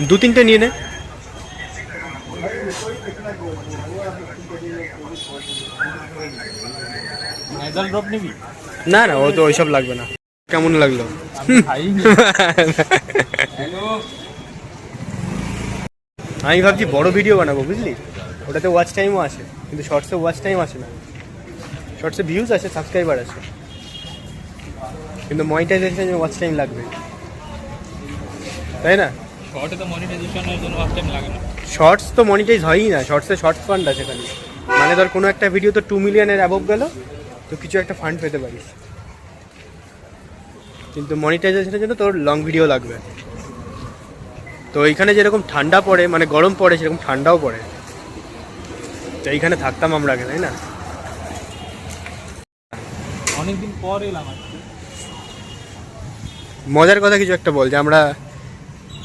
দু তিনটে নিয়ে নে। না না, ও তো ওইসব লাগবে না। কেমন লাগলো? আমি ভাবছি বড় ভিডিও বানাবো, বুঝলি? ওটাতে ওয়াচ টাইমও আসে, কিন্তু শর্টসে ওয়াচ টাইম আসে না। শর্টসে ভিউজ আসে, সাবস্ক্রাইবার আসে, কিন্তু মনিটাইজেশনের ওয়াচ টাইম লাগবে, তাই না? শর্টে তো মনিটাইজেশনের জন্য ওয়াচ টাইম লাগে না। শর্টস তো মনিটাইজ হয়ই না, শর্টসে শর্টস ফান্ড আছে খালি। মানে ধর কোনো একটা ভিডিও তো 2 মিলিয়নের অ্যাবভ গেল, তো কিছু একটা ফান্ড পেতে পারিস, কিন্তু মনিটাইজেশনের জন্য তোর লং ভিডিও লাগবে। তো এইখানে যেরকম ঠান্ডা পড়ে, মানে গরম পড়ে, সেরকম ঠান্ডাও পড়ে। তো এইখানে থাকতাম আমরা আগে, তাই না? অনেকদিন পর এলাম আজকে। মজার কথা কিছু একটা বল, যে আমরা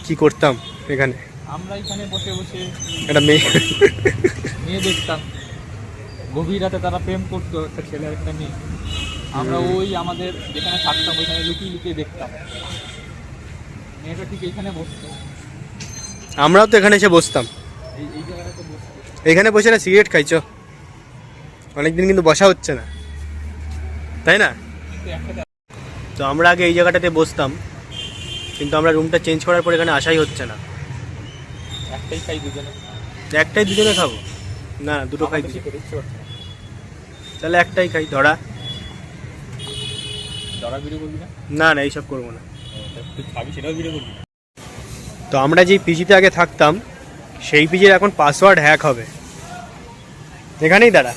কি করতাম এখানে। আমরা এখানে বসে বসে একটা মেয়ে দেখতাম, গভীর রাতে তারা প্রেম করতো, একটা ছেলে একটা মেয়ে। আমরা ওই আমাদের যেখানে থাকতাম ওইখানে লুকিয়ে লুকিয়ে দেখতাম। মেয়েটা ঠিক এইখানে বসতো, আমরাও তো এখানে এসে বসতাম। এই জায়গাটাতে বসতো। এখানে বসে না সিগারেট খাইছো অনেকদিন, কিন্তু বসা হচ্ছে না, তাই না? তো আমরা আগে এই জায়গাটাতে বসতাম, কিন্তু আমরা রুমটা চেঞ্জ করার পর এখানে আসাই হচ্ছে না। একটাই খাই দুজনে। একটাই দুজনে খাবো? না, দুটো খাই। তাহলে একটাই খাই। ধরা ভিডিও করবি না? না না, এইসব করবো না। তুই খাবি সেটাও ভিডিও করবি? তো আমরা যেই পিজিতে আগে থাকতাম, সেই পিজির এখন পাসওয়ার্ড হ্যাক হবে। এখানেই দাঁড়া।